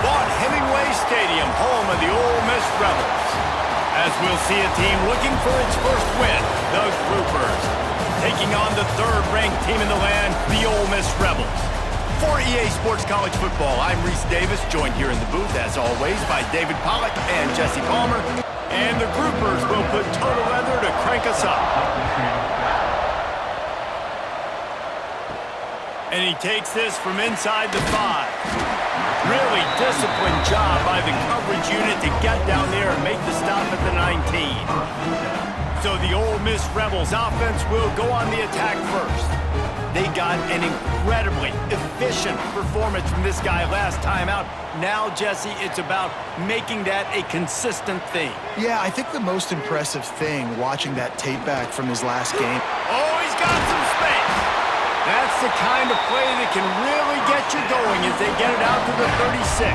Vaught Hemingway Stadium, home of the Ole Miss Rebels. As we'll see a team looking for its first win, the Groupers, taking on the third-ranked team in the land, the Ole Miss Rebels. For EA Sports College Football, I'm Reese Davis, joined here in the booth, as always, by David Pollack and Jesse Palmer. And the Groupers will put total leather to crank us up. And he takes this from inside the 5. Really disciplined job by the coverage unit to get down there and make the stop at the 19. So the Ole Miss Rebels offense will go on the attack first. They got an incredibly efficient performance from this guy last time out. Now, Jesse, it's about making that a consistent thing. Yeah, I think the most impressive thing watching that tape back from his last game. Oh, he's got some space. That's the kind of play that can really get you going as they get it out to the 36.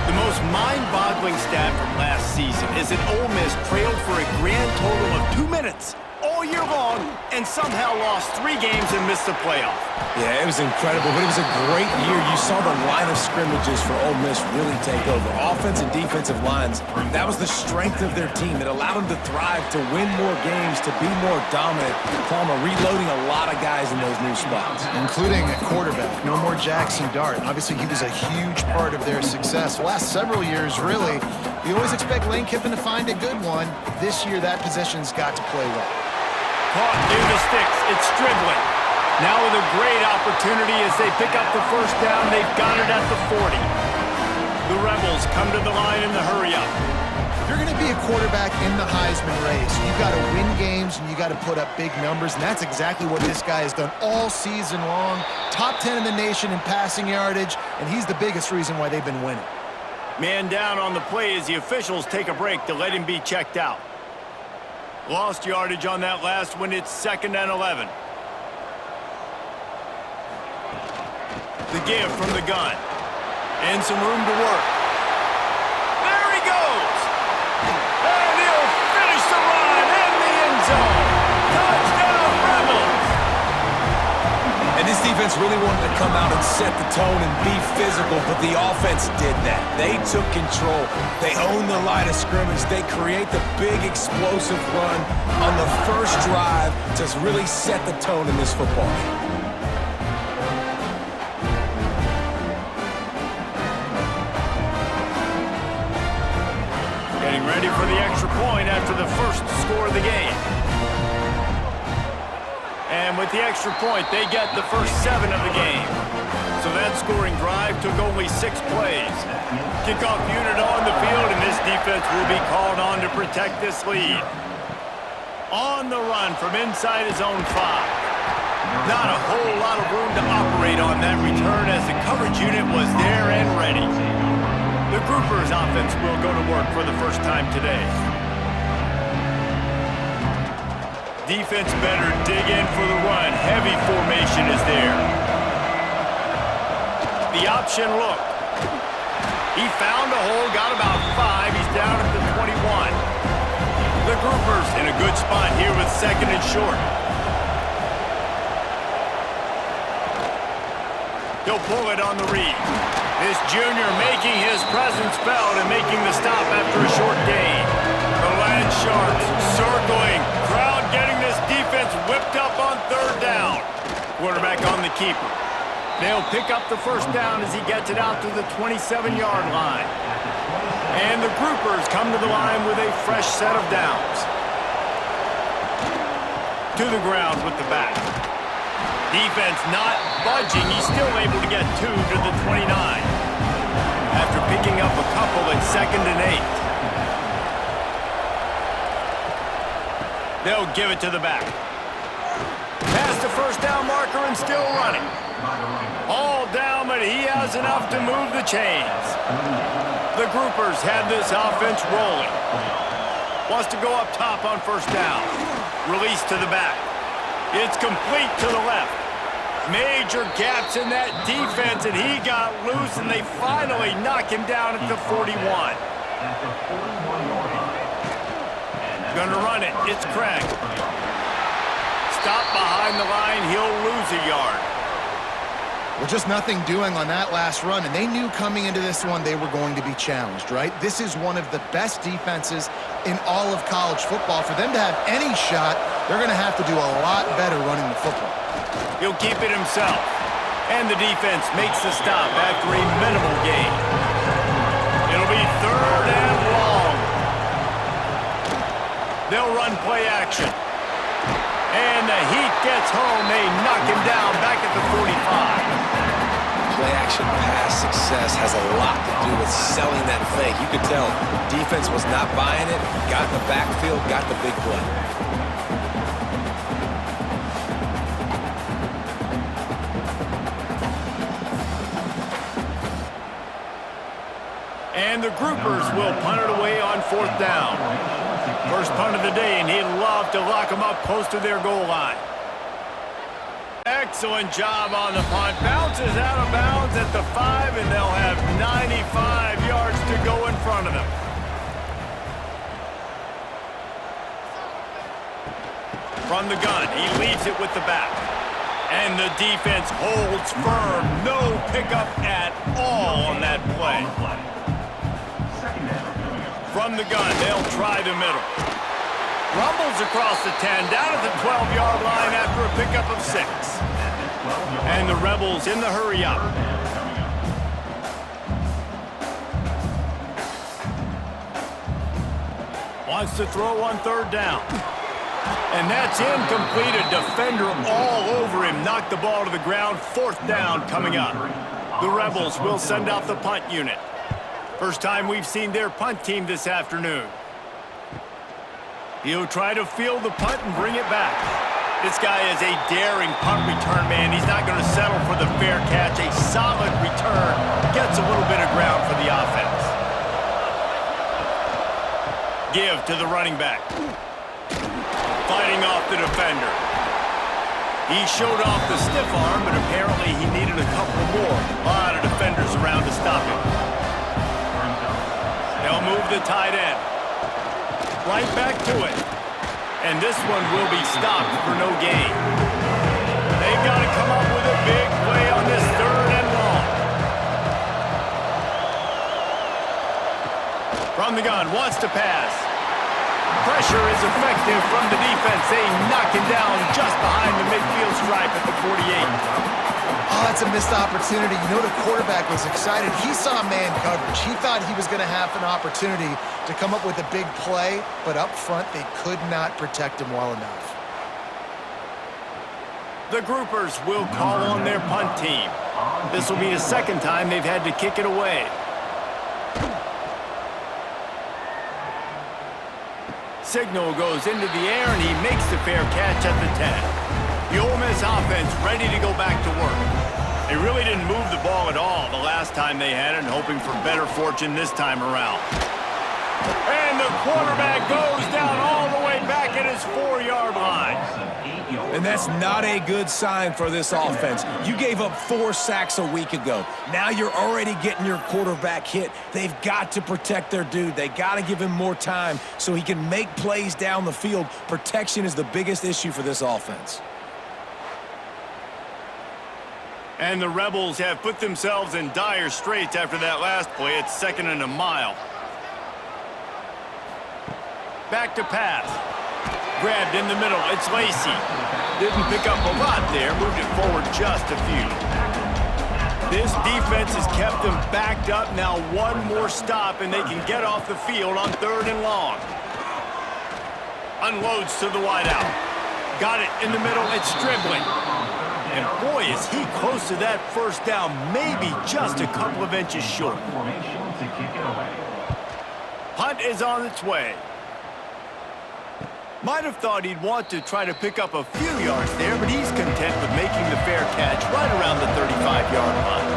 The most mind-boggling stat from last season is that Ole Miss trailed for a grand total of 2 minutes all year long and somehow lost 3 games and missed the playoff. Yeah, it was incredible, but it was a great year. You saw the line of scrimmages for Ole Miss really take over. Offense and defensive lines, that was the strength of their team. It allowed them to thrive, to win more games, to be more dominant. Palmer reloading a lot of guys in those new spots. Including at quarterback. No more Jackson Dart. Obviously, he was a huge part of their success. The last several years, really, we always expect Lane Kiffin to find a good one. This year, that position's got to play well. Caught near the sticks. It's Stridley. Now with a great opportunity as they pick up the first down. They've got it at the 40. The Rebels come to the line in the hurry-up. If you're going to be a quarterback in the Heisman race, you've got to win games and you got to put up big numbers, and that's exactly what this guy has done all season long. Top 10 in the nation in passing yardage, and he's the biggest reason why they've been winning. Man down on the play as the officials take a break to let him be checked out. Lost yardage on that last one. It's 2nd and 11. The give from the gun. And some room to work. There he goes! And he'll finish the run in the end zone. Touchdown, Rebels! And this defense really wanted to come out and set the tone and be physical, but the offense did that. They took control. They owned the line of scrimmage. They create the big explosive run on the first drive to really set the tone in this football game. Getting ready for the extra point after the first score of the game. And with the extra point, they get the first 7 of the game. So that scoring drive took only 6 plays. Kickoff unit on the field, and this defense will be called on to protect this lead. On the run from inside his own 5. Not a whole lot of room to operate on that return as the coverage unit was there and ready. The Groupers offense will go to work for the first time today. Defense better dig in for the run. Heavy formation is there. The option look. He found a hole, got about 5. He's down at the 21. The Groupers in a good spot here with 2nd and short. He'll pull it on the read. This junior making his presence felt and making the stop after a short gain. The Land Sharks circling. Crowd getting this defense whipped up on 3rd down. Quarterback on the keeper. They'll pick up the first down as he gets it out to the 27-yard line. And the Groupers come to the line with a fresh set of downs. To the ground with the back. Defense not budging. He's still able to get 2 to the 29. After picking up a couple at 2nd and 8. They'll give it to the back. Past the first down marker and still running. All down, but he has enough to move the chains. The Groupers have this offense rolling. Wants to go up top on first down. Release to the back. It's complete to the left. Major gaps in that defense, and he got loose, and they finally knock him down at the 41. Gonna run it. It's Craig. Stop behind the line. He'll lose a yard. Well, just nothing doing on that last run, and they knew coming into this one they were going to be challenged, right? This is one of the best defenses in all of college football. For them to have any shot, they're going to have to do a lot better running the football. He'll keep it himself, and the defense makes the stop after a minimal gain. It'll be 3rd and long. They'll run play action. And the heat gets home. They knock him down back at the 45. Play-action pass success has a lot to do with selling that fake. You could tell defense was not buying it, got in the backfield, got the big play. And the groupers will punt it away on 4th down. First punt of the day, and he'd love to lock them up close to their goal line. Excellent job on the punt. Bounces out of bounds at the 5, and they'll have 95 yards to go in front of them. From the gun, he leaves it with the back. And the defense holds firm. No pickup at all on that play. From the gun, they'll try the middle. Rumbles across the 10, down at the 12-yard line after a pickup of 6. And the Rebels in the hurry up. Wants to throw on 3rd down. And that's incomplete. A defender all over him. Knocked the ball to the ground. 4th down coming up. The Rebels will send out the punt unit. First time we've seen their punt team this afternoon. He'll try to field the punt and bring it back. This guy is a daring punt return man. He's not going to settle for the fair catch. A solid return. Gets a little bit of ground for the offense. Give to the running back. Fighting off the defender. He showed off the stiff arm, but apparently he needed a couple more. A lot of defenders around to stop him. They'll move the tight end. Right back to it. And this one will be stopped for no gain. They've got to come up with a big play on this 3rd and long. From the gun, wants to pass. Pressure is effective from the defense. They knock him down just behind the midfield stripe at the 48. Oh, that's a missed opportunity. You know, the quarterback was excited. He saw man coverage. He thought he was going to have an opportunity to come up with a big play, but up front, they could not protect him well enough. The groupers will call on their punt team. This will be the 2nd time they've had to kick it away. Signal goes into the air, and he makes the fair catch at the 10. The Ole Miss offense ready to go back to work. They really didn't move the ball at all the last time they had it, hoping for better fortune this time around. And the quarterback goes down all the way back at his 4-yard line. And that's not a good sign for this offense. You gave up 4 sacks a week ago. Now you're already getting your quarterback hit. They've got to protect their dude. They got to give him more time so he can make plays down the field. Protection is the biggest issue for this offense. And the Rebels have put themselves in dire straits after that last play. It's 2nd and a mile. Back to pass. Grabbed in the middle. It's Lacey. Didn't pick up a lot there. Moved it forward just a few. This defense has kept them backed up. Now one more stop, and they can get off the field on 3rd and long. Unloads to the wideout. Got it in the middle. It's Stribling. And boy, is he close to that 1st down. Maybe just a couple of inches short. Punt is on its way. Might have thought he'd want to try to pick up a few yards there, but he's content with making the fair catch right around the 35-yard line.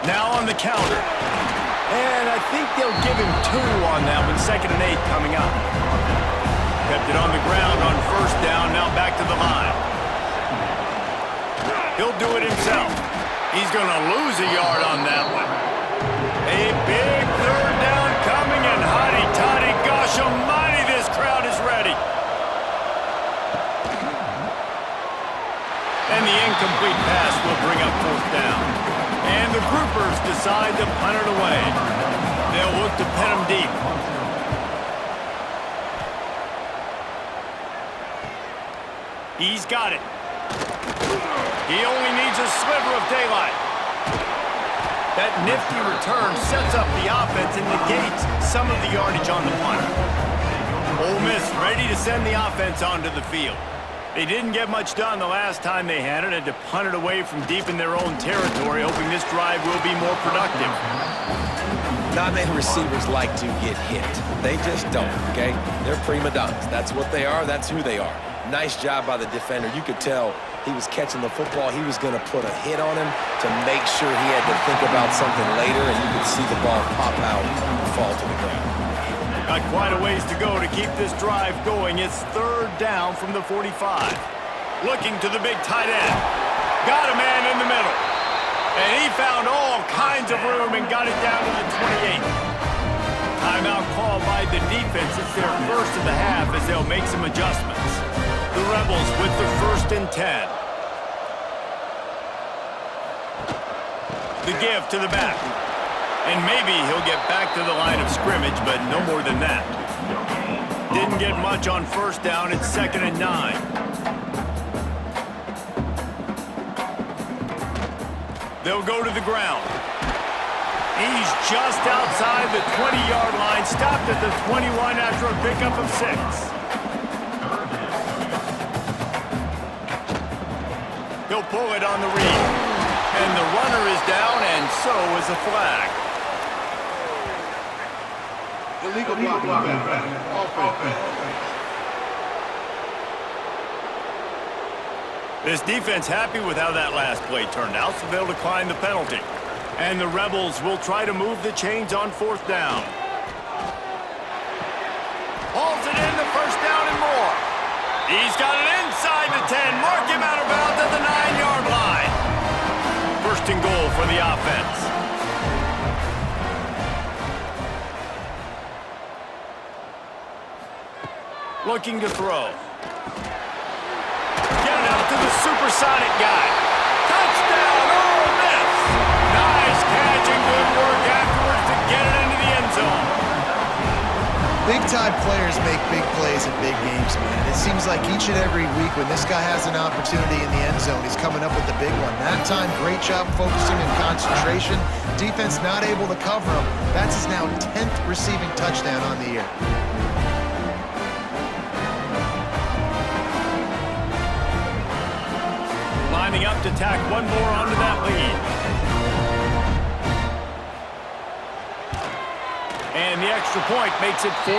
Now on the counter. And I think they'll give him 2 on that one. 2nd and 8 coming up. Kept it on the ground on 1st down, now back to the line. He'll do it himself. He's going to lose a yard on that one. A big 3rd down coming, and hotty-toddy, gosh almighty, this crowd is ready. And And the incomplete pass will bring up fourth down. And the groupers decide to punt it away. They'll look to pin him deep. He's got it. He only needs a sliver of daylight. That nifty return sets up the offense and negates some of the yardage on the punt. Ole Miss ready to send the offense onto the field. They didn't get much done the last time they had it, and to punt it away from deep in their own territory, hoping this drive will be more productive. Not many receivers like to get hit. They just don't, okay? They're prima donnas. That's what they are. That's who they are. Nice job by the defender. You could tell he was catching the football. He was going to put a hit on him to make sure he had to think about something later, and you could see the ball pop out and fall to the ground. Got quite a ways to go to keep this drive going. It's third down from the 45. Looking to the big tight end. Got a man in the middle. And he found all kinds of room and got it down to the 28. Timeout called by the defense. It's their first of the half as they'll make some adjustments. The Rebels with the 1st and 10. The give to the back. And maybe he'll get back to the line of scrimmage, but no more than that. Didn't get much on first down. It's 2nd and 9. They'll go to the ground. He's just outside the 20-yard line, stopped at the 21 after a pickup of 6. He'll pull it on the read. And the runner is down, and so is a flag. Illegal blocking. This defense happy with how that last play turned out, so they'll decline the penalty. And the Rebels will try to move the chains on 4th down. Hauls it in, the 1st down and more. He's got it inside the 10. Mark him out of bounds at the 9-yard line. 1st and goal for the offense. Looking to throw. Get it out to the supersonic guy. Touchdown, Ole Miss! Nice catch and good work afterwards to get it into the end zone. Big-time players make big plays in big games, man. It seems like each and every week when this guy has an opportunity in the end zone, he's coming up with the big one. That time, great job focusing and concentration. Defense not able to cover him. That's his now 10th receiving touchdown on the year. Lining up to tack one more onto that lead. And the extra point makes it 14-0.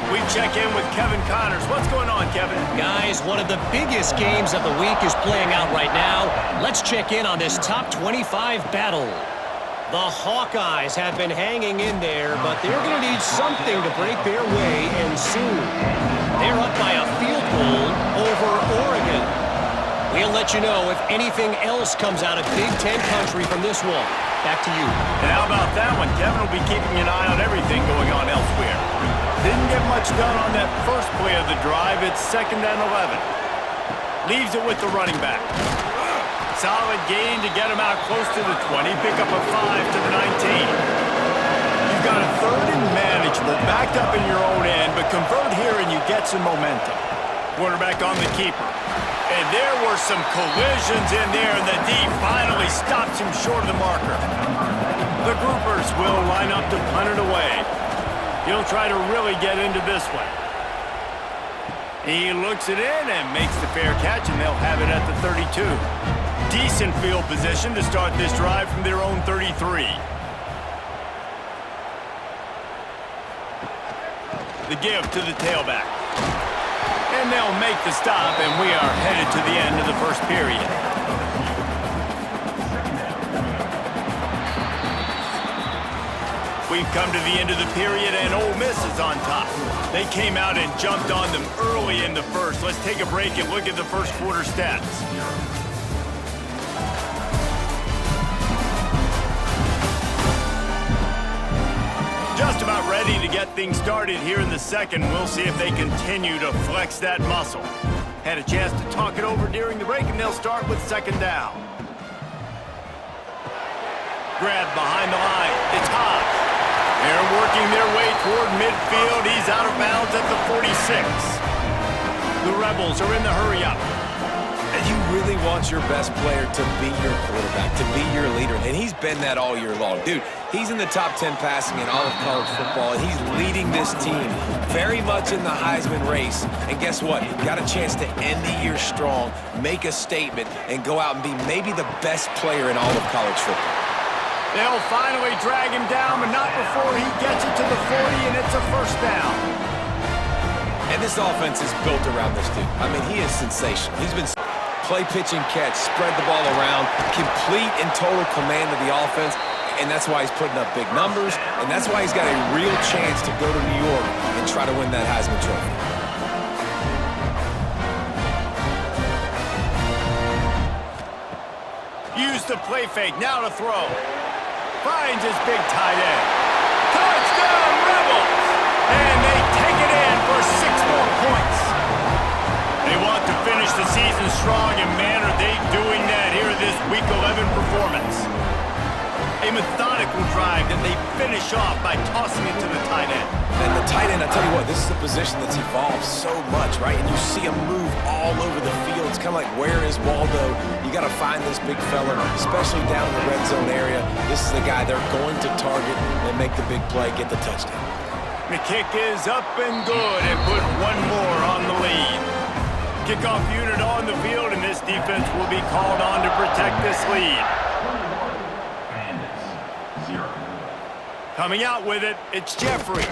We check in with Kevin Connors. What's going on, Kevin? Guys, one of the biggest games of the week is playing out right now. Let's check in on this top 25 battle. The Hawkeyes have been hanging in there, but they're going to need something to break their way, and soon. They're up by a field goal over Oregon. We'll let you know if anything else comes out of Big Ten country from this one. Back to you. And how about that one? Kevin will be keeping an eye on everything going on elsewhere. Didn't get much done on that first play of the drive. It's 2nd and 11. Leaves it with the running back. Solid gain to get him out close to the 20. Pick up a 5 to the 19. You've got a 3rd and manageable, backed up in your own end, but convert here and you get some momentum. Quarterback on the keeper. And there were some collisions in there, and the D finally stops him short of the marker. The groupers will line up to punt it away. He'll try to really get into this one. He looks it in and makes the fair catch, and they'll have it at the 32. Decent field position to start this drive from their own 33. The give to the tailback. And they'll make the stop, and we are headed to the end of the first period. We've come to the end of the period, and Ole Miss is on top. They came out and jumped on them early in the first. Let's take a break and look at the first quarter stats. Just about ready to get things started here in the second. We'll see if they continue to flex that muscle. Had a chance to talk it over during the break, and they'll start with second down. Grab behind the line. It's Hodge. They're working their way toward midfield. He's out of bounds at the 46. The Rebels are in the hurry-up. And you really want your best player to be your quarterback, to be your leader, and he's been that all year long. Dude, he's in the top 10 passing in all of college football, and he's leading this team very much in the Heisman race. And guess what? Got a chance to end the year strong, make a statement, and go out and be maybe the best player in all of college football. They'll finally drag him down, but not before he gets it to the 40, and it's a first down. And this offense is built around this dude. I mean, he is sensational. He's been play, pitch, and catch, spread the ball around, complete and total command of the offense, and that's why he's putting up big numbers, and that's why he's got a real chance to go to New York and try to win that Heisman Trophy. Use the play fake, now to throw. Finds his big tight end. Touchdown, Rebels! And they take it in for 6 more points. They want to finish the season strong, and man, are they doing that here in this Week 11 performance. A methodical drive that they finish off by tossing it to the tight end. And the tight end, I tell you what, this is a position that's evolved so much, right? And you see him move all over the field. It's kind of like, where is Waldo? You got to find this big fella, especially down in the red zone area. This is the guy they're going to target and make the big play, get the touchdown. The kick is up and good, and put one more on the lead. Kickoff unit on the field, and this defense will be called on to protect this lead. Coming out with it, it's Jeffrey.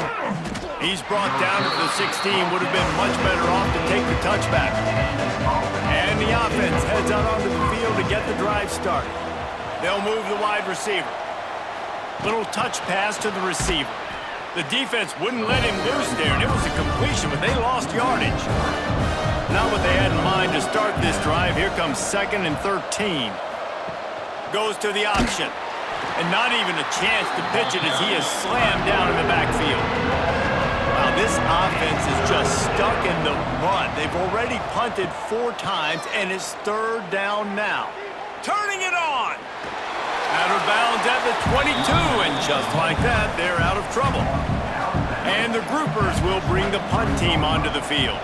He's brought down to the 16, would have been much better off to take the touchback. And the offense heads out onto the field to get the drive started. They'll move the wide receiver. Little touch pass to the receiver. The defense wouldn't let him loose there, and it was a completion, but they lost yardage. Not what they had in mind to start this drive. Here comes 2nd and 13. Goes to the option. And not even a chance to pitch it as he is slammed down in the backfield. Wow, this offense is just stuck in the mud. They've already punted 4 times, and it's 3rd down now. Turning it on! Out of bounds at the 22, and just like that, they're out of trouble. And the groupers will bring the punt team onto the field.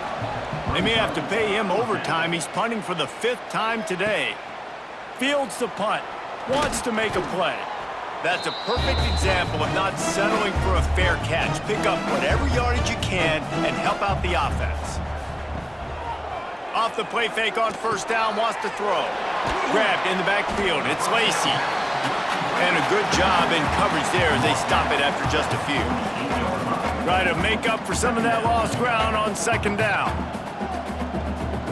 They may have to pay him overtime. He's punting for the 5th time today. Fields the punt. Wants to make a play. That's a perfect example of not settling for a fair catch. Pick up whatever yardage you can and help out the offense. Off the play fake on 1st down, wants to throw. Grabbed in the backfield. It's Lacey. And a good job in coverage there as they stop it after just a few. Try to make up for some of that lost ground on 2nd down.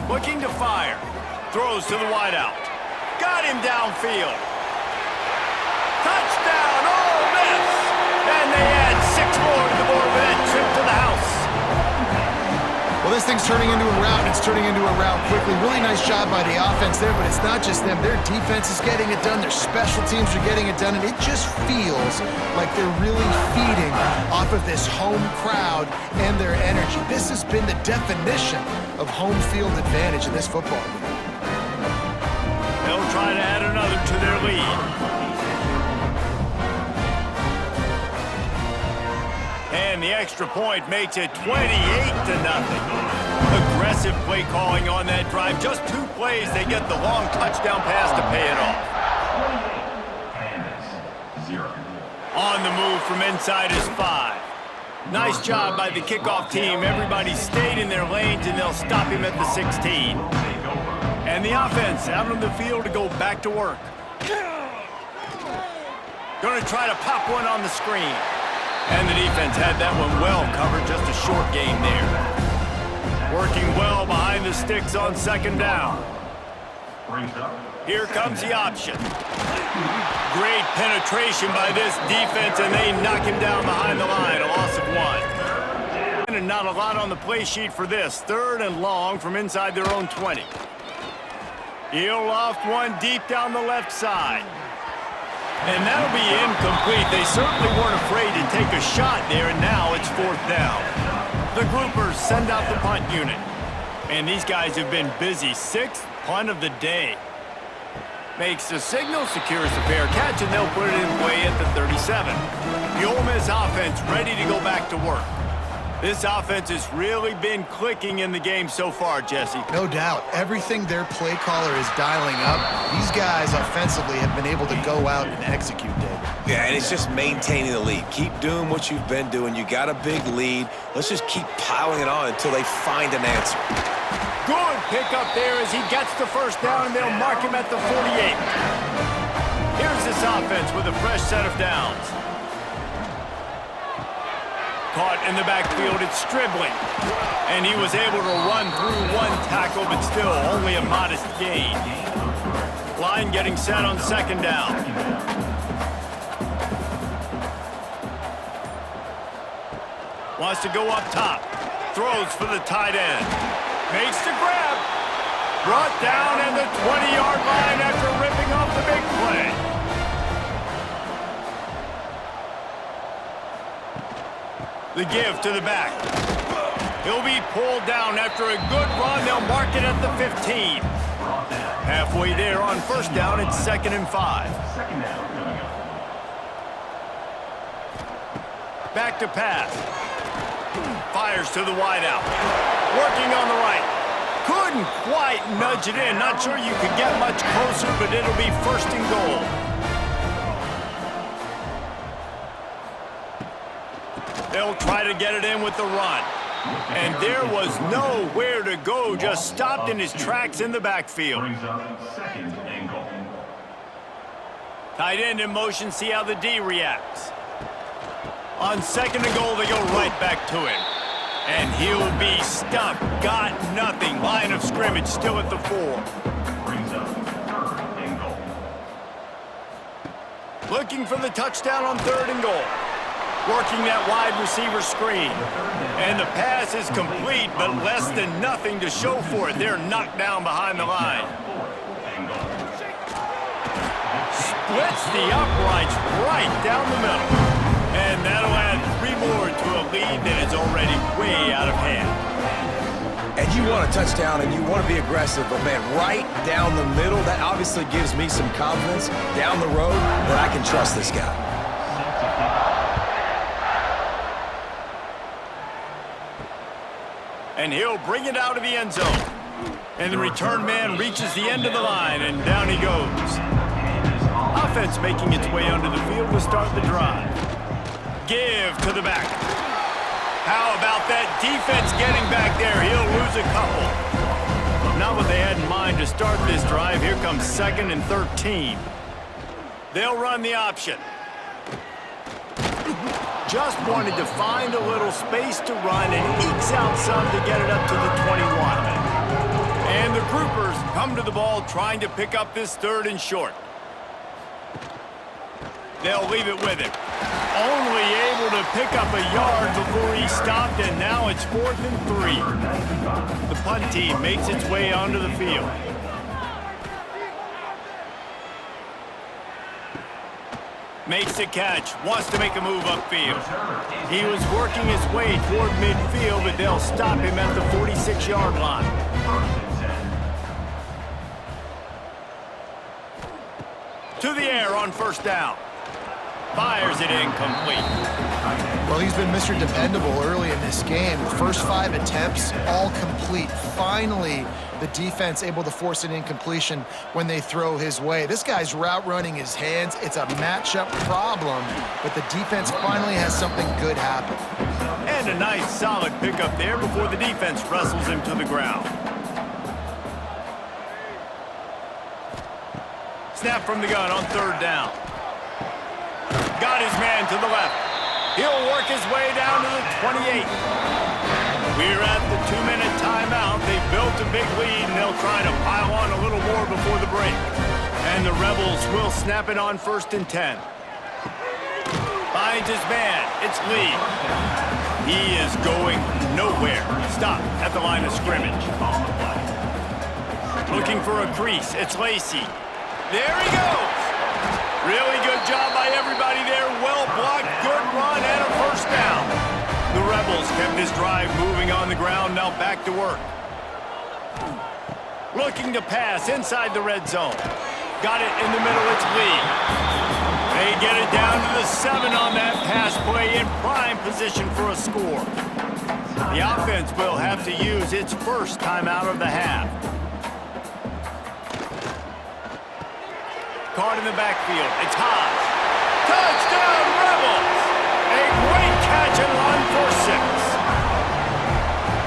Looking to fire. Throws to the wideout. Got him downfield. Touchdown, Ole Miss! And they add 6 more to the board with that trip to the house. Well, this thing's turning into a rout, and it's turning into a rout quickly. Really nice job by the offense there, but it's not just them. Their defense is getting it done. Their special teams are getting it done, and it just feels like they're really feeding off of this home crowd and their energy. This has been the definition of home field advantage in this football game. They'll try to add another to their lead. And the extra point makes it 28-0. Aggressive play calling on that drive. Just 2 plays, they get the long touchdown pass to pay it off. On the move from inside is 5. Nice job by the kickoff team. Everybody stayed in their lanes, and they'll stop him at the 16. And the offense out on the field to go back to work. Going to try to pop one on the screen. And the defense had that one well covered, just a short game there. Working well behind the sticks on 2nd down. Here comes the option. Great penetration by this defense, and they knock him down behind the line, a loss of 1. And not a lot on the play sheet for this. 3rd and long from inside their own 20. He'll loft one deep down the left side. And that'll be incomplete. They certainly weren't afraid to take a shot there, and now it's 4th down. The groupers send out the punt unit. And these guys have been busy. 6th punt of the day. Makes the signal, secures the fair catch, and they'll put it in play at the 37. The Ole Miss offense ready to go back to work. This offense has really been clicking in the game so far, Jesse. No doubt. Everything their play caller is dialing up, these guys offensively have been able to go out and execute, David. Yeah, and it's just maintaining the lead. Keep doing what you've been doing. You got a big lead. Let's just keep piling it on until they find an answer. Good pickup there as he gets the first down, and they'll mark him at the 48. Here's this offense with a fresh set of downs. Caught in the backfield, it's Stribling. And he was able to run through one tackle, but still only a modest gain. Line getting set on 2nd down. Wants to go up top. Throws for the tight end. Makes the grab. Brought down at the 20-yard line after ripping off the big play. The give to the back. He'll be pulled down after a good run. They'll mark it at the 15. Halfway there on 1st down, it's 2nd and 5. Back to pass. Fires to the wideout. Working on the right. Couldn't quite nudge it in. Not sure you could get much closer, but it'll be 1st and goal. They'll try to get it in with the run. And there was nowhere to go, just stopped in his tracks in the backfield. Tight end in motion, see how the D reacts. On 2nd and goal, they go right back to him. And he'll be stumped. Got nothing. Line of scrimmage still at the 4. Looking for the touchdown on 3rd and goal. Working that wide receiver screen. And the pass is complete, but less than nothing to show for it. They're knocked down behind the line. Splits the uprights right down the middle. And that'll add 3 more to a lead that is already way out of hand. And you want a touchdown and you want to be aggressive, but man, right down the middle, that obviously gives me some confidence down the road that I can trust this guy. And he'll bring it out of the end zone. And the return man reaches the end of the line, and down he goes. Offense making its way onto the field to start the drive. Give to the back. How about that defense getting back there? He'll lose a couple. Not what they had in mind to start this drive. Here comes 2nd and 13. They'll run the option. Just wanted to find a little space to run and ekes out some to get it up to the 21. And the groupers come to the ball trying to pick up this 3rd and short. They'll leave it with him. Only able to pick up a yard before he stopped, and now it's 4th and 3. The punt team makes its way onto the field. Makes the catch, wants to make a move upfield. He was working his way toward midfield, but they'll stop him at the 46-yard line. To the air on 1st down. Fires it incomplete. Well, he's been Mr. Dependable early in this game. The first 5 attempts, all complete. Finally, the defense able to force an incompletion when they throw his way. This guy's route running his hands. It's a matchup problem, but the defense finally has something good happen. And a nice solid pickup there before the defense wrestles him to the ground. Snap from the gun on 3rd down. Got his man to the left. He'll work his way down to the 28. We're at the 2-minute timeout. They've built a big lead, and they'll try to pile on a little more before the break. And the Rebels will snap it on 1st and 10. Finds his man. It's Lee. He is going nowhere. Stop at the line of scrimmage. Looking for a crease. It's Lacey. There he goes. Really good job by everybody there. Well blocked, good run, and a 1st down. The Rebels kept this drive moving on the ground, now back to work. Looking to pass inside the red zone. Got it in the middle, it's Lee. They get it down to the 7 on that pass play in prime position for a score. The offense will have to use its first timeout of the half. Caught in the backfield, it's Hodge. Touchdown, Rebels! A great catch and run for 6.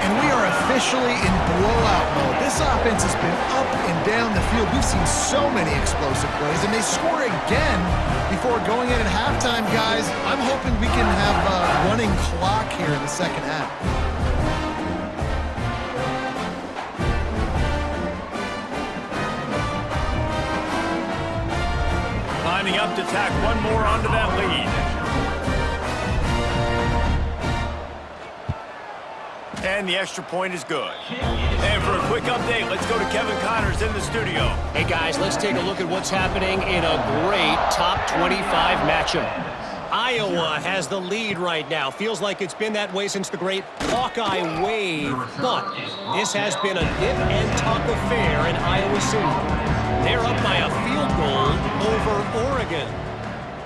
And we are officially in blowout mode. This offense has been up and down the field. We've seen so many explosive plays, and they score again before going in at halftime, guys. I'm hoping we can have a running clock here in the second half. Lining up to tack one more onto that lead. And the extra point is good. And for a quick update, let's go to Kevin Connors in the studio. Hey, guys, let's take a look at what's happening in a great top 25 matchup. Iowa has the lead right now. Feels like it's been that way since the great Hawkeye wave. But this has been a nip and tuck affair in Iowa City. They're up by a field goal over Oregon.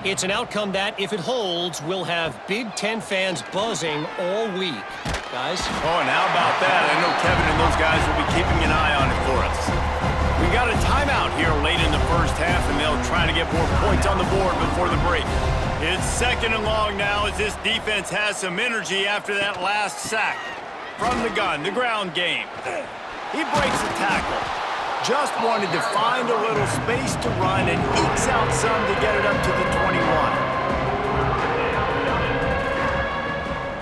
It's an outcome that, if it holds, will have Big Ten fans buzzing all week. Guys? Oh, and how about that? I know Kevin and those guys will be keeping an eye on it for us. We got a timeout here late in the first half, and they'll try to get more points on the board before the break. It's 2nd and long now as this defense has some energy after that last sack. From the gun, the ground game. He breaks a tackle. Just wanted to find a little space to run and ekes out some to get it up to the 21.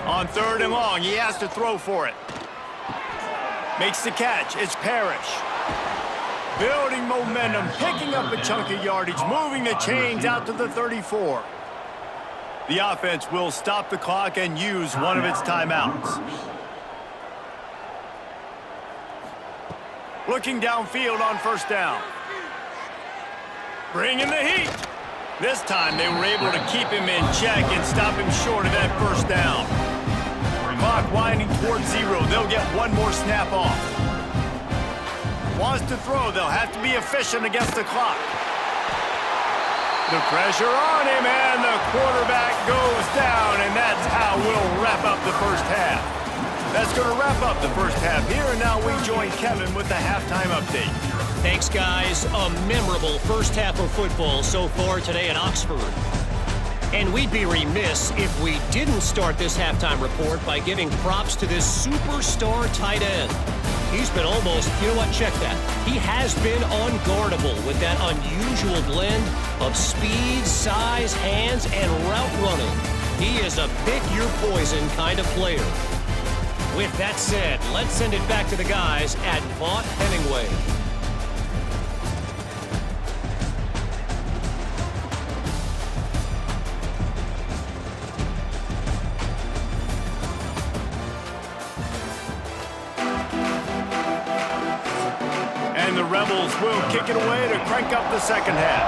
On 3rd and long, he has to throw for it. Makes the catch. It's Parrish. Building momentum, picking up a chunk of yardage, moving the chains out to the 34. The offense will stop the clock and use one of its timeouts. Looking downfield on 1st down. Bringing the heat. This time they were able to keep him in check and stop him short of that 1st down. Clock winding towards 0. They'll get one more snap off. Wants to throw. They'll have to be efficient against the clock. The pressure on him, and the quarterback goes down, and that's how we'll wrap up the first half. That's going to wrap up the first half here, and now we join Kevin with the halftime update. Thanks, guys. A memorable first half of football so far today in Oxford. And we'd be remiss if we didn't start this halftime report by giving props to this superstar tight end. He's been almost, you know what, check that. He has been unguardable with that unusual blend of speed, size, hands, and route running. He is a pick-your-poison kind of player. With that said, let's send it back to the guys at Vaught Hemingway. And the Rebels will kick it away to crank up the second half.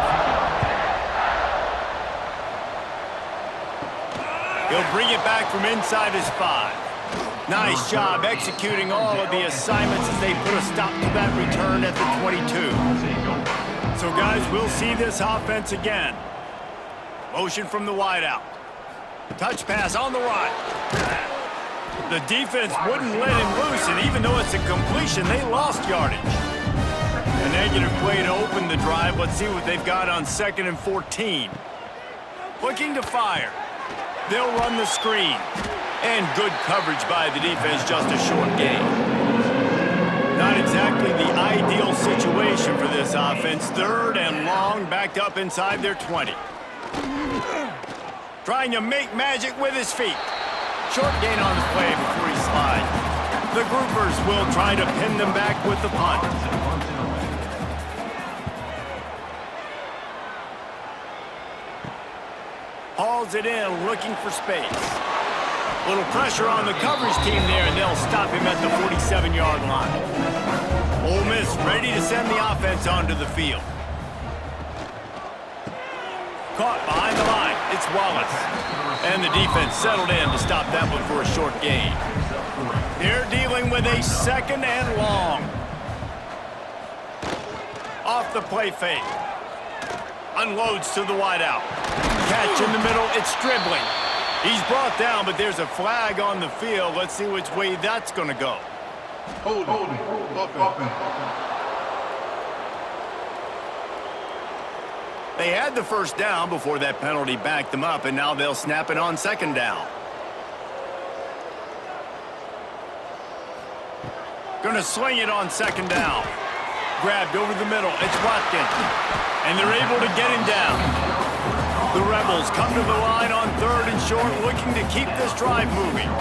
He'll bring it back from inside his 5. Nice job executing all of the assignments as they put a stop to that return at the 22. So, guys, we'll see this offense again. Motion from the wideout. Touch pass on the right. The defense wouldn't let him loose, and even though it's a completion, they lost yardage. A negative play to open the drive. Let's see what they've got on 2nd and 14. Looking to fire. They'll run the screen. And good coverage by the defense, just a short gain. Not exactly the ideal situation for this offense. 3rd and long, backed up inside their 20. Trying to make magic with his feet. Short gain on the play before he slides. The groupers will try to pin them back with the punt. Hauls it in, looking for space. Little pressure on the coverage team there, and they'll stop him at the 47-yard line. Ole Miss ready to send the offense onto the field. Caught behind the line. It's Wallace. And the defense settled in to stop that one for a short gain. They're dealing with a 2nd and long. Off the play fake. Unloads to the wideout. Catch in the middle. It's dribbling. He's brought down, but there's a flag on the field. Let's see which way that's going to go. Hold it. Offense. They had the first down before that penalty backed them up, and now they'll snap it on second down. Gonna swing it on second down. Grabbed over the middle. It's Watkins. And they're able to get him down. The Rebels come to the line on third and short, looking to keep this drive moving.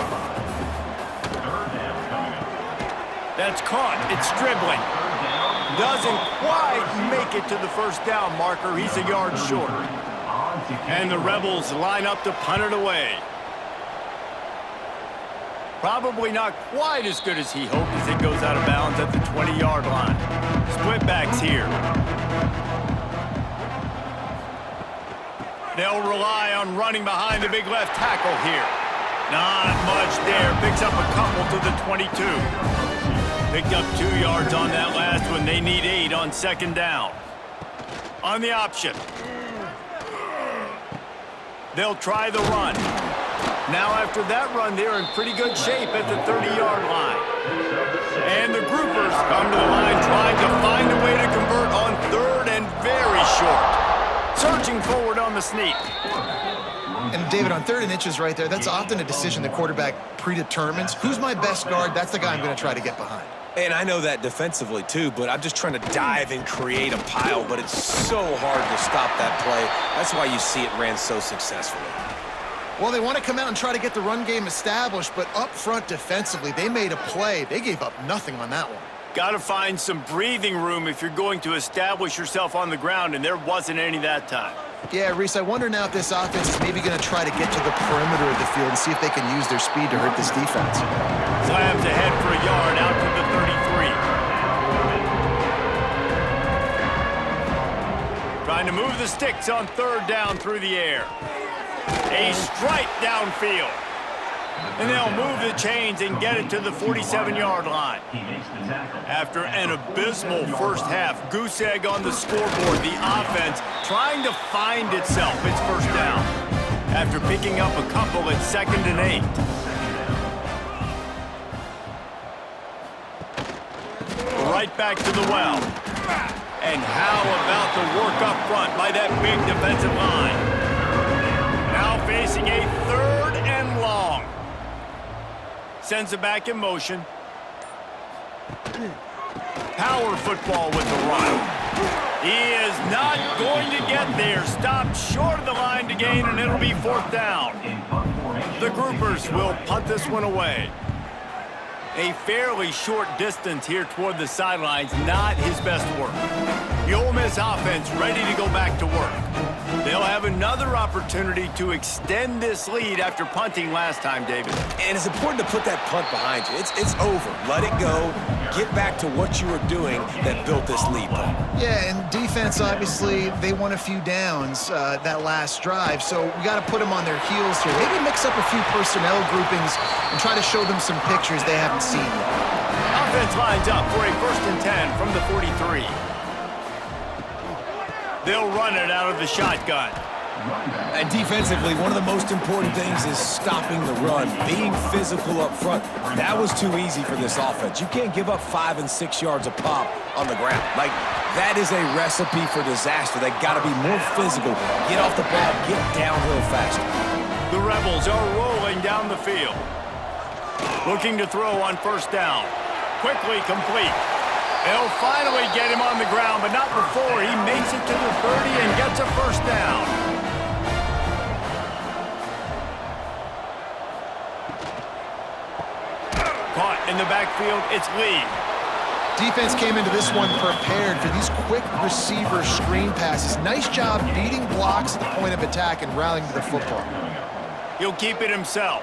That's caught. It's dribbling. Doesn't quite make it to the first down marker. He's a yard short. And the Rebels line up to punt it away. Probably not quite as good as he hoped as it goes out of bounds at the 20-yard line. Split backs here. They'll rely on running behind the big left tackle here. Not much there. Picks up a couple to the 22. Picked up 2 yards on that last one. They need 8 on second down. On the option. They'll try the run. Now after that run, they're in pretty good shape at the 30-yard line. And the groupers come to the line trying to find a way to convert on third and very short. Searching forward on the sneak. And David, on 3rd and inches right there, that's often a decision the quarterback predetermines. Who's my best guard? That's the guy I'm going to try to get behind. And I know that defensively, too, but I'm just trying to dive and create a pile, but it's so hard to stop that play. That's why you see it ran so successfully. Well, they want to come out and try to get the run game established, but up front defensively, they made a play. They gave up nothing on that one. Got to find some breathing room if you're going to establish yourself on the ground, and there wasn't any that time. Yeah, Reese, I wonder now if this offense is maybe going to try to get to the perimeter of the field and see if they can use their speed to hurt this defense. Slams ahead for a yard out to the 33. Trying to move the sticks on third down through the air. A strike downfield. And they'll move the chains and get it to the 47-yard line. After an abysmal first half, goose egg on the scoreboard, the offense trying to find itself its first down. After picking up a couple at 2nd and 8. Right back to the well. And how about the work up front by that big defensive line? Now facing a 3rd and long. Sends it back in motion. Power football with the run. He is not going to get there. Stopped short of the line to gain, and it'll be 4th down. The groupers will punt this one away. A fairly short distance here toward the sidelines, not his best work. The Ole Miss offense ready to go back to work. They'll have another opportunity to extend this lead after punting last time, David. And it's important to put that punt behind you. It's over. Let it go. Get back to what you were doing that built this lead. Yeah, and defense, obviously, they won a few downs that last drive, so we got to put them on their heels here. Maybe mix up a few personnel groupings and try to show them some pictures they haven't seen yet. Offense lines up for a 1st and 10 from the 43. They'll run it out of the shotgun. And defensively, one of the most important things is stopping the run, being physical up front. That was too easy for this offense. You can't give up 5 and 6 yards a pop on the ground. Like, that is a recipe for disaster. They got to be more physical. Get off the ball, get downhill faster. The Rebels are rolling down the field. Looking to throw on 1st down. Quickly complete. They'll finally get him on the ground, but not before he makes it to the 30 and gets a 1st down. Caught in the backfield, it's Lee. Defense came into this one prepared for these quick receiver screen passes. Nice job beating blocks at the point of attack and rallying to the football. He'll keep it himself.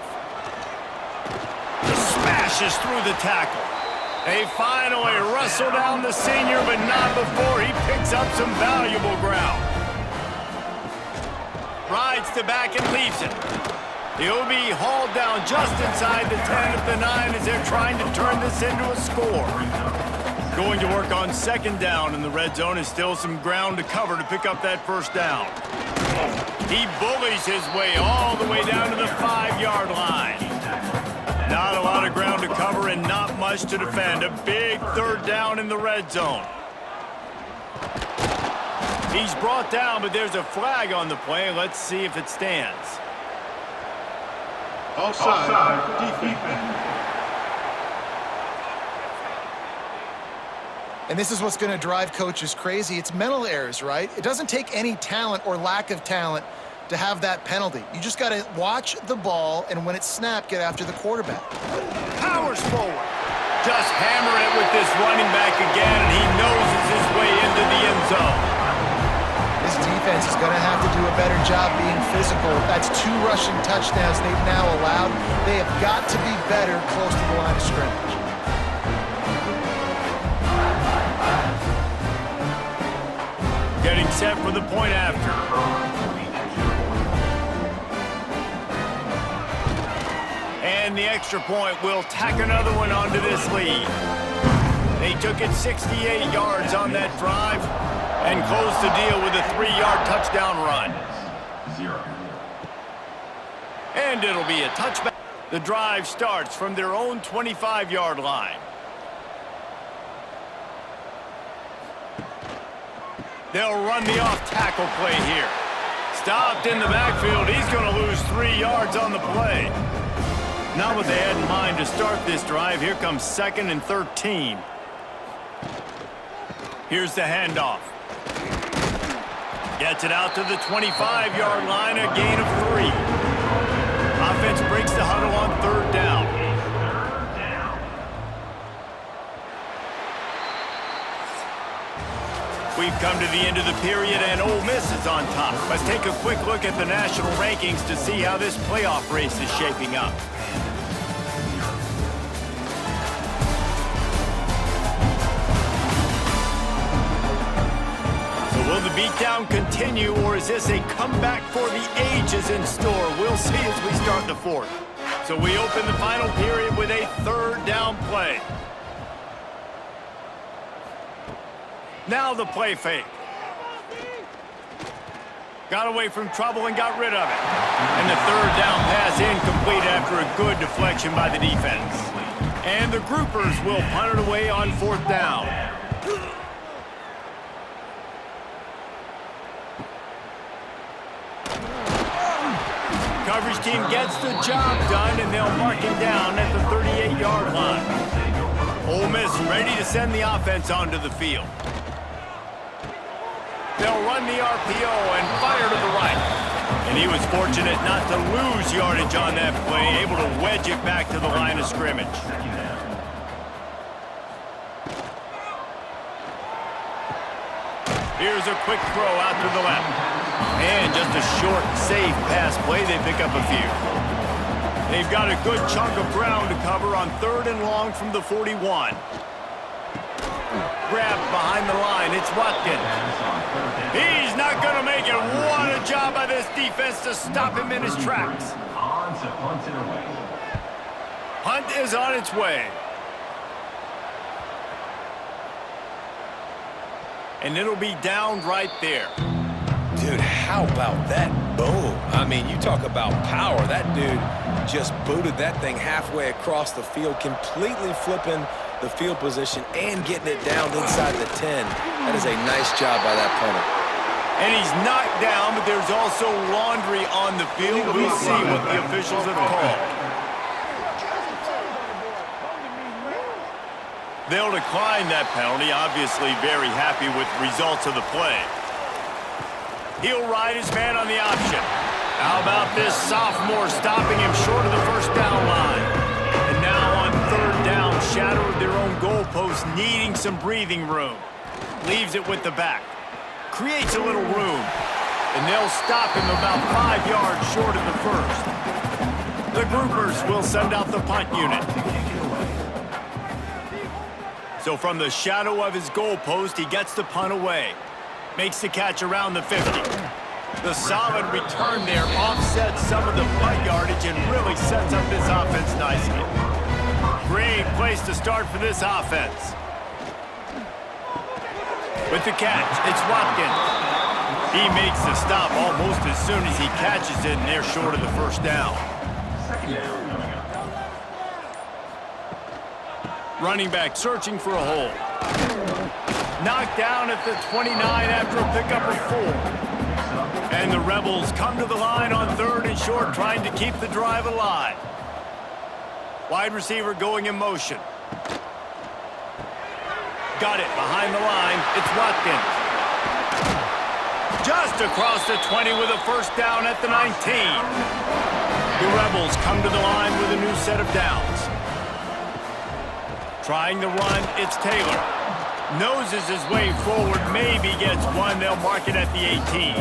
Smashes through the tackle. They finally wrestle down the senior, but not before he picks up some valuable ground. Rides the back and leaves it. He'll be hauled down just inside the 10 of the 9 as they're trying to turn this into a score. Going to work on second down in the red zone is still some ground to cover to pick up that first down. He bullies his way all the way down to the 5-yard line. Not a lot of ground to cover and not much to defend. A big third down in the red zone. He's brought down, but there's a flag on the play. Let's see if it stands. Offside. Defense. And this is what's going to drive coaches crazy. It's mental errors, right? It doesn't take any talent or lack of talent to have that penalty. You just got to watch the ball, and when it's snapped, get after the quarterback. Powers forward. Just hammer it with this running back again, and he noses his way into the end zone. This defense is going to have to do a better job being physical. That's 2 rushing touchdowns they've now allowed. They have got to be better close to the line of scrimmage. Getting set for the point after. And the extra point will tack another one onto this lead. They took it 68 yards on that drive and closed the deal with a 3-yard touchdown run. And it'll be a touchback. The drive starts from their own 25-yard line. They'll run the off-tackle play here. Stopped in the backfield. He's going to lose 3 yards on the play. Not what they had in mind to start this drive. Here comes 2nd and 13. Here's the handoff. Gets it out to the 25-yard line, a gain of 3. Offense breaks the huddle on 3rd down. We've come to the end of the period, and Ole Miss is on top. Let's take a quick look at the national rankings to see how this playoff race is shaping up. So will the beatdown continue, or is this a comeback for the ages in store? We'll see as we start the 4th. So we open the final period with a 3rd down play. Now the play fake. Got away from trouble and got rid of it. And the 3rd down pass incomplete after a good deflection by the defense. And the groupers will punt it away on 4th down. Coverage team gets the job done, and they'll mark him down at the 38-yard line. Ole Miss ready to send the offense onto the field. They'll run the RPO and fire to the right. And he was fortunate not to lose yardage on that play, able to wedge it back to the line of scrimmage. Here's a quick throw out to the left. And just a short, safe pass play. They pick up a few. They've got a good chunk of ground to cover on 3rd and long from the 41. Grabbed behind the line. It's Watkins. He's not going to make it. What a job by this defense to stop him in his tracks. Punt is on its way. And it'll be down right there. Dude, how about that boom? I mean, you talk about power. That dude just booted that thing halfway across the field, completely flipping the field position and getting it down inside the 10. That is a nice job by that punter. And he's knocked down, but there's also laundry on the field. We'll see what the officials have called. They'll decline that penalty, obviously very happy with the results of the play. He'll ride his man on the option. How about this sophomore stopping him short of the 1st down line? And now on 3rd down, shadow of their own goalpost, needing some breathing room. Leaves it with the back. Creates a little room. And they'll stop him about 5 yards short of the 1st. The groupers will send out the punt unit. So from the shadow of his goalpost, he gets the punt away. Makes the catch around the 50. The solid return there offsets some of the punt yardage and really sets up this offense nicely. Great place to start for this offense. With the catch, it's Watkins. He makes the stop almost as soon as he catches it, and they're short of the first down. Running back searching for a hole. Knocked down at the 29 after a pickup of 4. And the Rebels come to the line on 3rd and short, trying to keep the drive alive. Wide receiver going in motion. Got it behind the line. It's Watkins. Just across the 20 with a first down at the 19. The Rebels come to the line with a new set of downs. Trying to run, it's Taylor. Noses his way forward, maybe gets one. They'll mark it at the 18.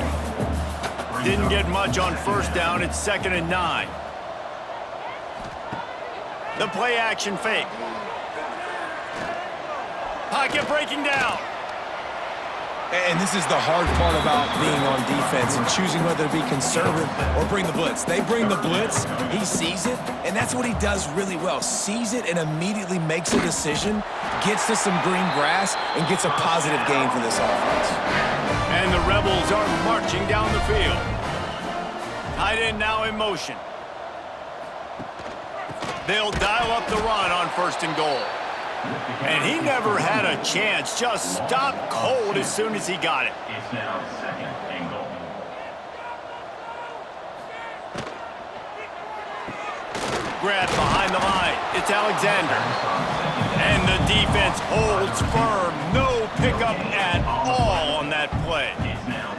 Didn't get much on first down. It's 2nd and 9. The play action fake. Pocket breaking down. And this is the hard part about being on defense and choosing whether to be conservative or bring the blitz. They bring the blitz, he sees it, and that's what he does really well. Sees it and immediately makes a decision, gets to some green grass, and gets a positive gain for this offense. And the Rebels are marching down the field. Tight end now in motion. They'll dial up the run on 1st and goal. And he never had a chance, just stopped cold as soon as he got it. It's now 2nd and goal. Grab behind the line, it's Alexander. And the defense holds firm, no pickup at all on that play. It's now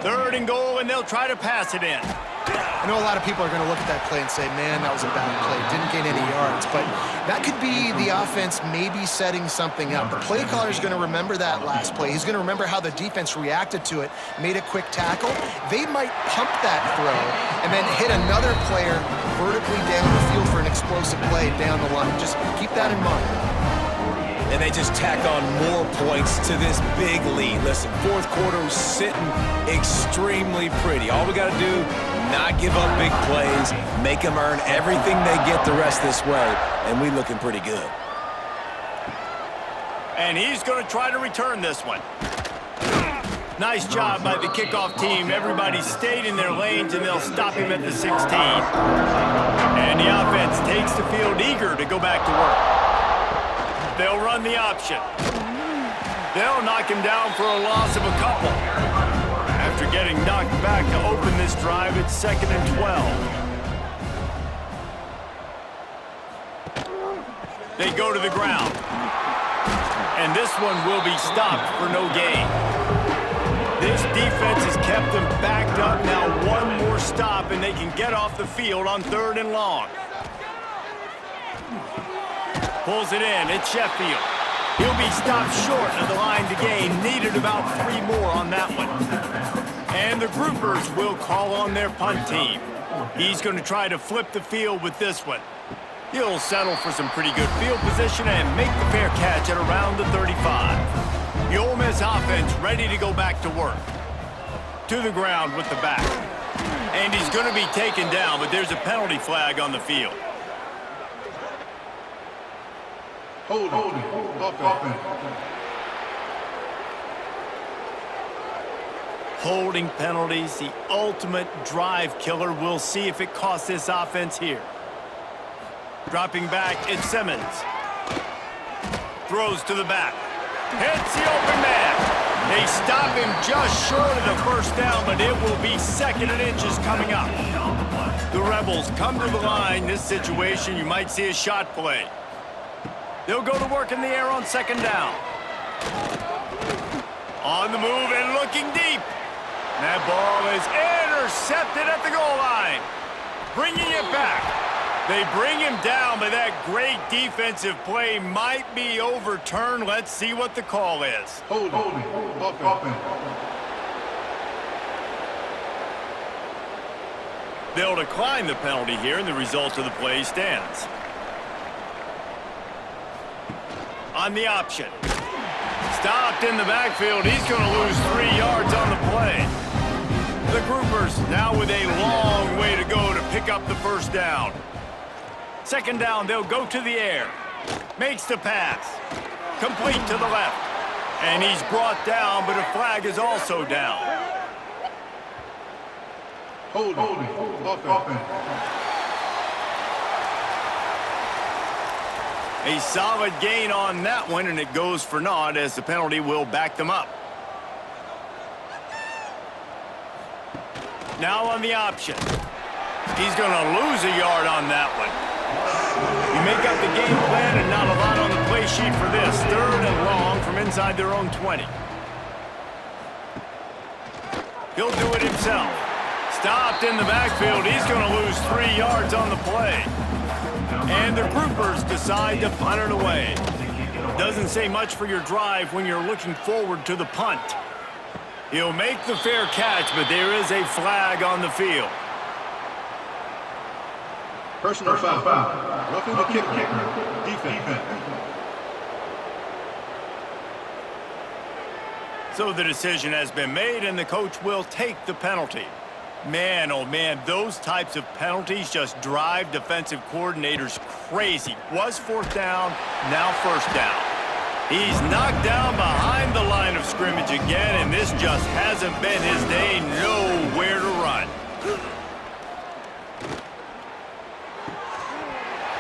3rd and goal, and they'll try to pass it in. I know a lot of people are going to look at that play and say, man, that was a bad play. Didn't gain any yards. But that could be the offense maybe setting something up. The play caller is going to remember that last play. He's going to remember how the defense reacted to it, made a quick tackle. They might pump that throw and then hit another player vertically down the field for an explosive play down the line. Just keep that in mind. And they just tack on more points to this big lead. Listen, 4th quarter was sitting extremely pretty. All we got to do, not give up big plays, make them earn everything they get the rest this way, and we looking pretty good. And he's going to try to return this one. Nice job by the kickoff team. Everybody stayed in their lanes, and they'll stop him at the 16. And the offense takes the field eager to go back to work. They'll run the option. They'll knock him down for a loss of a couple. After getting knocked back to open this drive, it's 2nd and 12. They go to the ground. And this one will be stopped for no gain. This defense has kept them backed up. Now one more stop, and they can get off the field on 3rd and long. Pulls it in. It's Sheffield. He'll be stopped short of the line to gain. Needed about 3 more on that one. And the groupers will call on their punt team. He's going to try to flip the field with this one. He'll settle for some pretty good field position and make the fair catch at around the 35. The Ole Miss offense ready to go back to work. To the ground with the back. And he's going to be taken down, but there's a penalty flag on the field. Holding. Holding penalties, the ultimate drive killer. We'll see if it costs this offense here. Dropping back, it's Simmons. Throws to the back. Hits the open man. They stop him just short of the first down, but it will be 2nd and inches coming up. The Rebels come to the line. This situation, you might see a shot play. They'll go to work in the air on 2nd down. On the move and looking deep. That ball is intercepted at the goal line. Bringing it back. They bring him down, but that great defensive play might be overturned. Let's see what the call is. Holding. They'll decline the penalty here, and the result of the play stands. On the option. Stopped in the backfield. He's going to lose 3 yards on the play. The groupers now with a long way to go to pick up the first down. 2nd down, they'll go to the air. Makes the pass. Complete to the left. And he's brought down, but a flag is also down. Holding. Offense. A solid gain on that one, and it goes for naught as the penalty will back them up. Now on the option. He's going to lose a yard on that one. You make up the game plan and not a lot on the play sheet for this. 3rd and long from inside their own 20. He'll do it himself. Stopped in the backfield. He's going to lose 3 yards on the play. And the groupers decide to punt it away. Doesn't say much for your drive when you're looking forward to the punt. He'll make the fair catch, but there is a flag on the field. Personal foul. Roughing the kicker. Defense. So the decision has been made, and the coach will take the penalty. Man, oh man, those types of penalties just drive defensive coordinators crazy. Was 4th down, now 1st down. He's knocked down behind the line of scrimmage again, and this just hasn't been his day. Nowhere to run.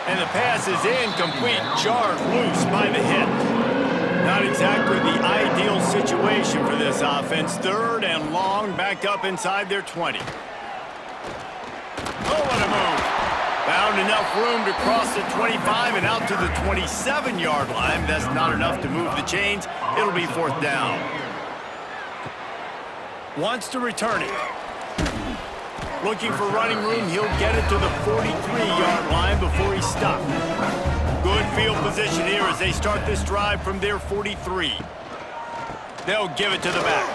And the pass is incomplete, jarred loose by the hit. Not exactly the ideal situation for this offense. 3rd and long, back up inside their 20. Oh, what a move. Found enough room to cross the 25 and out to the 27-yard line. That's not enough to move the chains. It'll be 4th down. Wants to return it. Looking for running room. He'll get it to the 43-yard line before he's stopped. Good field position here as they start this drive from their 43. They'll give it to the back.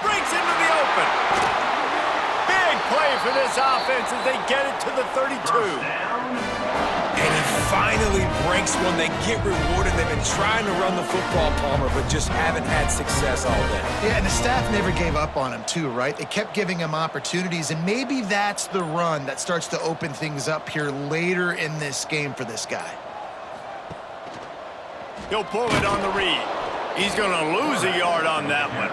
Breaks into the open. Big play for this offense as they get it to the 32. And he finally breaks one. They get rewarded. They've been trying to run the football, Palmer, but just haven't had success all day. Yeah, and the staff never gave up on him, too, right? They kept giving him opportunities, and maybe that's the run that starts to open things up here later in this game for this guy. He'll pull it on the read. He's going to lose a yard on that one.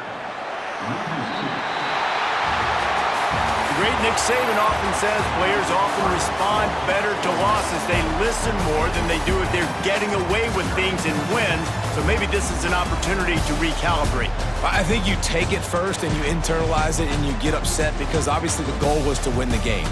The great Nick Saban often says players often respond better to losses. They listen more than they do if they're getting away with things and wins. So maybe this is an opportunity to recalibrate. I think you take it first and you internalize it and you get upset because obviously the goal was to win the game.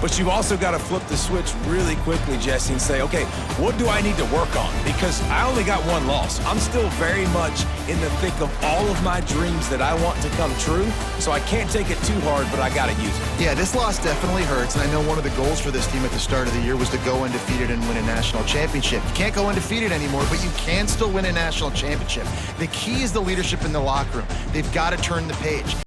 But you've also got to flip the switch really quickly, Jesse, and say, okay, what do I need to work on? Because I only got 1 loss. I'm still very much in the thick of all of my dreams that I want to come true. So I can't take it too hard, but I got to use it. Yeah, this loss definitely hurts, and I know one of the goals for this team at the start of the year was to go undefeated and win a national championship. You can't go undefeated anymore, but you can still win a national championship. The key is the leadership in the locker room. They've got to turn the page.